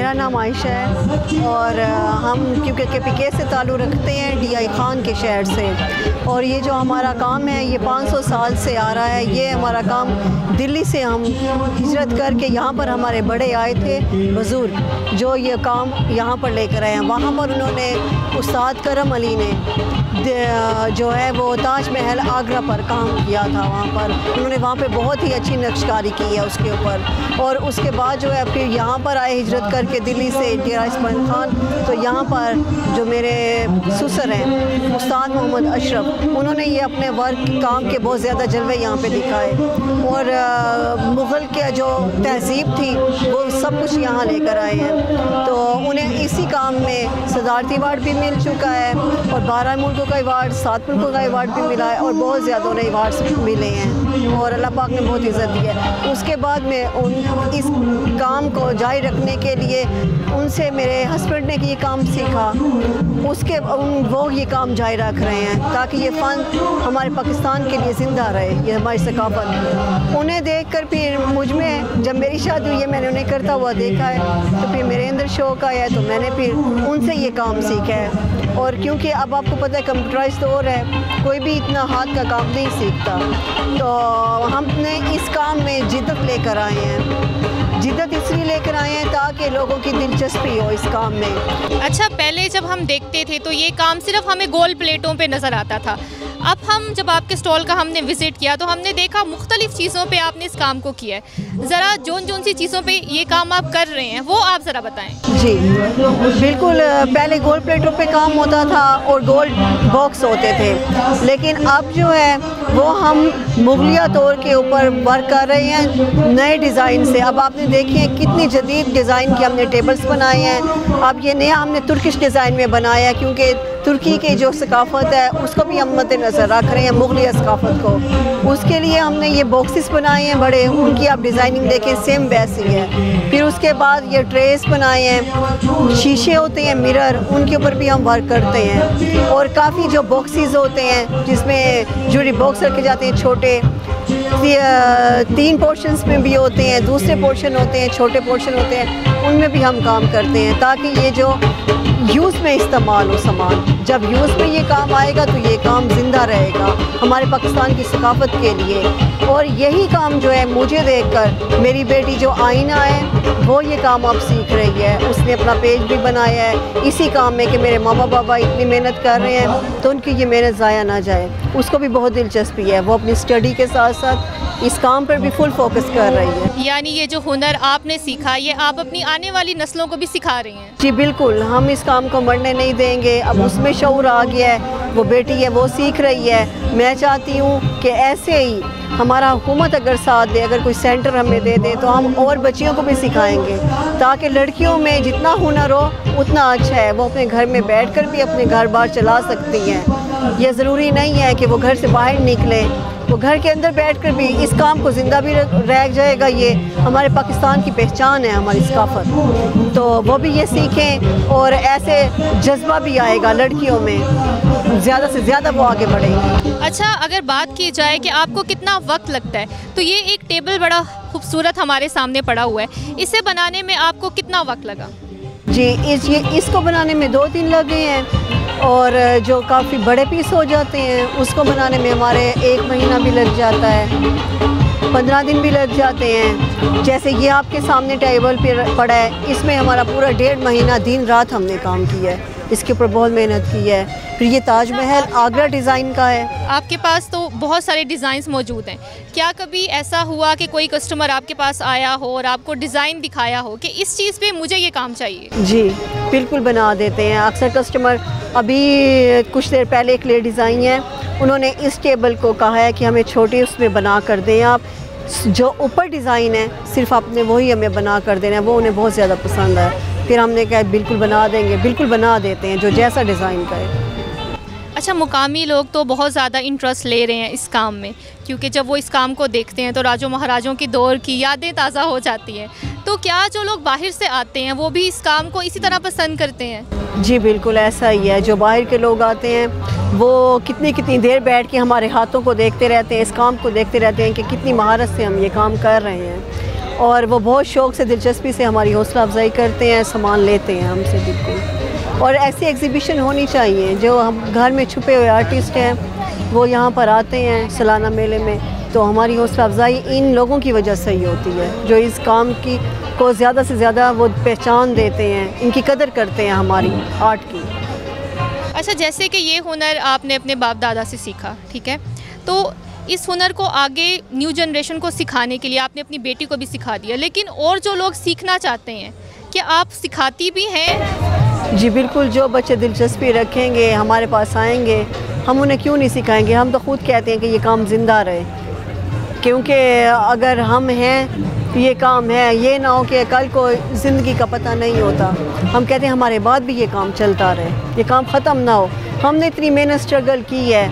मेरा नाम आयशा है और हम क्योंकि KPK से ताल्लुक़ रखते हैं DI ख़ान के शहर से, और ये जो हमारा काम है ये 500 साल से आ रहा है। ये हमारा काम दिल्ली से हम हिजरत करके यहाँ पर हमारे बड़े आए थे बुज़ुर्ग, जो ये काम यहाँ पर लेकर आए हैं। वहाँ पर उन्होंने उस्ताद करम अली ने जो है वो ताज महल आगरा पर काम किया था। वहाँ पर उन्होंने वहाँ पे बहुत ही अच्छी नक्शकारी की है उसके ऊपर, और उसके बाद जो है फिर यहाँ पर आए हिजरत करके दिल्ली से डेरा इस्माइल ख़ान। तो यहाँ पर जो मेरे ससुर हैं उस्ताद मोहम्मद अशरफ, उन्होंने ये अपने वर्क काम के बहुत ज़्यादा जलवे यहाँ पे दिखाए, और मुग़ल के जो तहज़ीब थी वो सब कुछ यहाँ लेकर आए हैं। तो उन्हें इसी काम में सदारती अवार्ड भी मिल चुका है, और 12 मुल्कों का अवार्ड, 7 मुल्कों का अवार्ड भी मिला है, और बहुत ज़्यादा उन्हें अवार्ड्स मिले हैं, और अल्लाह पाक ने बहुत इज़्ज़त दी है। उसके बाद में इस काम को जारी रखने के लिए उनसे मेरे हस्बैंड ने ये काम सीखा, वो ये काम जारी रख रहे हैं ताकि ये फ़न हमारे पाकिस्तान के लिए ज़िंदा रहे, ये हमारी सकाफ़त। उन्हें देखकर फिर मुझ में जब मेरी शादी हुई है मैंने उन्हें करता हुआ देखा है, तो फिर मेरे अंदर शौक़ आया है, तो मैंने फिर उनसे ये काम सीखा है। और क्योंकि अब आपको पता है कंप्यूटराइज़ दौर है, कोई भी इतना हाथ का काम नहीं सीखता, तो हमने इस काम में जिद्दत लेकर आए हैं। जिद्दत इसलिए लेकर आए हैं ताकि लोगों की दिलचस्पी हो इस काम में। अच्छा, पहले जब हम देखते थे तो ये काम सिर्फ हमें गोल प्लेटों पे नज़र आता था। अब हम जब आपके स्टॉल का हमने विज़िट किया तो हमने देखा मुख्तलिफ़ चीज़ों पे आपने इस काम को किया है। ज़रा जोन सी चीज़ों पे ये काम आप कर रहे हैं वो आप ज़रा बताएं। जी बिल्कुल, पहले गोल्ड प्लेटों पे काम होता था और गोल्ड बॉक्स होते थे, लेकिन अब जो है वो हम मुगलिया तौर के ऊपर वर्क कर रहे हैं नए डिज़ाइन से। अब आपने देखिए कितनी जदीद डिज़ाइन के हमने टेबल्स बनाए हैं। अब ये नया हमने तुर्किश डिज़ाइन में बनाया है, क्योंकि तुर्की की जो सकाफ़त है उसको भी हम मद्देनज़र रख रहे हैं, मुगलिया सकाफ़त को। उसके लिए हमने ये बॉक्सेस बनाए हैं बड़े, उनकी आप डिज़ाइनिंग देखें सेम वैसी है। फिर उसके बाद ये ट्रेस बनाए हैं, शीशे होते हैं मिरर, उनके ऊपर भी हम वर्क करते हैं। और काफ़ी जो बॉक्सेस होते हैं जिसमें ज्वेलरी बॉक्स रखे जाते हैं छोटे, 3 पोर्शंस में भी होते हैं, दूसरे पोर्शन होते हैं, छोटे पोर्शन होते हैं, उनमें भी हम काम करते हैं ताकि ये जो यूज़ में इस्तेमाल हो सामान, जब यूज़ में ये काम आएगा तो ये काम ज़िंदा रहेगा हमारे पाकिस्तान की सकाफ़त के लिए। और यही काम जो है मुझे देखकर मेरी बेटी जो आईना है वो ये काम अब सीख रही है। उसने अपना पेज भी बनाया है इसी काम में कि मेरे मामा बाबा इतनी मेहनत कर रहे हैं तो उनकी ये मेहनत ज़ाया ना जाए। उसको भी बहुत दिलचस्पी है, वो अपनी स्टडी के साथ साथ इस काम पर भी फुल फोकस कर रही है। यानी ये जो हुनर आपने सीखा ये आप अपनी आने वाली नस्लों को भी सिखा रही हैं? जी बिल्कुल, हम इस काम को मरने नहीं देंगे। अब उसमें शऊर आ गया है, वो बेटी है वो सीख रही है। मैं चाहती हूँ कि ऐसे ही हमारा हुकूमत अगर साथ दे, अगर कोई सेंटर हमें दे दे तो हम और बच्चियों को भी सिखाएंगे ताकि लड़कियों में जितना हुनर हो उतना अच्छा है, वो अपने घर में बैठकर भी अपने घर बार चला सकती हैं। यह ज़रूरी नहीं है कि वो घर से बाहर निकले, वो घर के अंदर बैठकर भी इस काम को ज़िंदा भी रह जाएगा। ये हमारे पाकिस्तान की पहचान है, हमारी सकाफ़त, तो वो भी ये सीखें और ऐसे जज्बा भी आएगा लड़कियों में, ज़्यादा से ज़्यादा वो आगे बढ़ेंगी। अच्छा, अगर बात की जाए कि आपको कितना वक्त लगता है, तो ये एक टेबल बड़ा खूबसूरत हमारे सामने पड़ा हुआ है, इसे बनाने में आपको कितना वक्त लगा? जी इसको बनाने में 2 दिन लगे हैं, और जो काफ़ी बड़े पीस हो जाते हैं उसको बनाने में हमारे 1 महीना भी लग जाता है, 15 दिन भी लग जाते हैं। जैसे ये आपके सामने टेबल पे पड़ा है, इसमें हमारा पूरा 1.5 महीना दिन रात हमने काम किया है, इसके ऊपर बहुत मेहनत की है। फिर ये ताजमहल आगरा डिज़ाइन का है। आपके पास तो बहुत सारे डिज़ाइंस मौजूद हैं, क्या कभी ऐसा हुआ कि कोई कस्टमर आपके पास आया हो और आपको डिज़ाइन दिखाया हो कि इस चीज़ पे मुझे ये काम चाहिए? जी बिल्कुल बना देते हैं अक्सर कस्टमर। अभी कुछ देर पहले एक ले डिज़ाइन है, उन्होंने इस टेबल को कहा है कि हमें छोटी उसमें बना कर दें आप, जो ऊपर डिज़ाइन है सिर्फ आपने वही हमें बना कर देना है। वो उन्हें बहुत ज़्यादा पसंद है, फिर हमने कहा बिल्कुल बना देंगे, बिल्कुल बना देते हैं जो जैसा डिज़ाइन का है। अच्छा, मुकामी लोग तो बहुत ज़्यादा इंटरेस्ट ले रहे हैं इस काम में, क्योंकि जब वो इस काम को देखते हैं तो राजों महाराजों की दौर की यादें ताज़ा हो जाती हैं। तो क्या जो लोग बाहर से आते हैं वो भी इस काम को इसी तरह पसंद करते हैं? जी बिल्कुल ऐसा ही है, जो बाहर के लोग आते हैं वो कितनी देर बैठ के हमारे हाथों को देखते रहते हैं, इस काम को देखते रहते हैं कि कितनी महारत से हम ये काम कर रहे हैं। और वो बहुत शौक़ से, दिलचस्पी से हमारी हौसला अफजाई करते हैं, सामान लेते हैं हमसे बिल्कुल। और ऐसी एग्ज़िबिशन होनी चाहिए, जो हम घर में छुपे हुए आर्टिस्ट हैं वो यहाँ पर आते हैं सालाना मेले में, तो हमारी हौसला अफजाई इन लोगों की वजह से ही होती है, जो इस काम की को ज़्यादा से ज़्यादा वो पहचान देते हैं, इनकी कदर करते हैं हमारी आर्ट की। अच्छा, जैसे कि ये हुनर आपने अपने बाप दादा से सीखा, ठीक है, तो इस हुनर को आगे न्यू जनरेशन को सिखाने के लिए आपने अपनी बेटी को भी सिखा दिया, लेकिन और जो लोग सीखना चाहते हैं, क्या आप सिखाती भी हैं? जी बिल्कुल, जो बच्चे दिलचस्पी रखेंगे हमारे पास आएंगे, हम उन्हें क्यों नहीं सिखाएंगे। हम तो ख़ुद कहते हैं कि ये काम ज़िंदा रहे, क्योंकि अगर हम हैं ये काम है, ये ना हो कि कल को ज़िंदगी का पता नहीं होता। हम कहते हैं हमारे बाद भी ये काम चलता रहे, ये काम ख़त्म ना हो। हमने इतनी मेहनत स्ट्रगल की है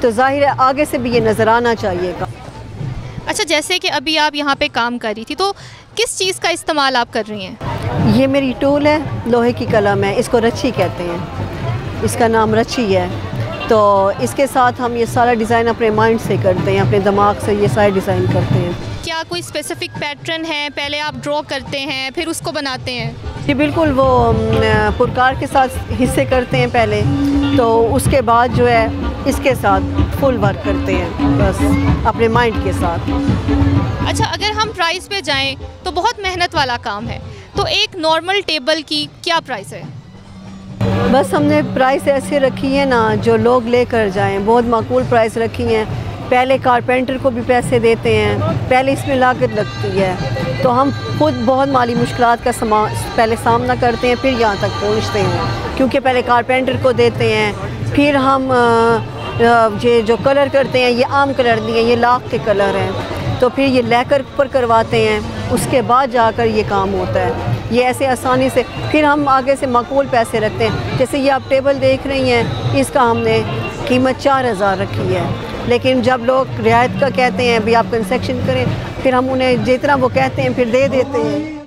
तो ज़ाहिर है आगे से भी ये नज़र आना चाहिए। अच्छा, जैसे कि अभी आप यहाँ पे काम कर रही थी, तो किस चीज़ का इस्तेमाल आप कर रही हैं? ये मेरी टूल है, लोहे की कलम है, इसको रच्छी कहते हैं, इसका नाम रच्छी है। तो इसके साथ हम ये सारा डिज़ाइन अपने माइंड से करते हैं, अपने दिमाग से ये सारे डिज़ाइन करते हैं। क्या कोई स्पेसिफिक पैटर्न है, पहले आप ड्रॉ करते हैं फिर उसको बनाते हैं? जी बिल्कुल, वो पुरकार के साथ हिस्से करते हैं पहले, तो उसके बाद जो है इसके साथ फुल वर्क करते हैं, बस अपने माइंड के साथ। अच्छा, अगर हम प्राइस पे जाएं तो बहुत मेहनत वाला काम है, तो एक नॉर्मल टेबल की क्या प्राइस है? बस हमने प्राइस ऐसे रखी है ना जो लोग लेकर जाएं, बहुत माकूल प्राइस रखी हैं। पहले कारपेंटर को भी पैसे देते हैं, पहले इसमें लागत लगती है, तो हम खुद बहुत माली मुश्किलात का पहले सामना करते हैं, फिर यहाँ तक पहुँचते हैं। क्योंकि पहले कारपेंटर को देते हैं, फिर हम ये जो कलर करते हैं, ये आम कलर नहीं है, ये लाख के कलर हैं, तो फिर ये लेकर पर करवाते हैं, उसके बाद जाकर ये काम होता है। ये ऐसे आसानी से फिर हम आगे से माकूल पैसे रखते हैं। जैसे ये आप टेबल देख रही हैं, इसका हमने कीमत 4000 रखी है, लेकिन जब लोग रियायत का कहते हैं भी आप कंसेक्शन करें, फिर हम उन्हें जितना वो कहते हैं फिर दे देते हैं।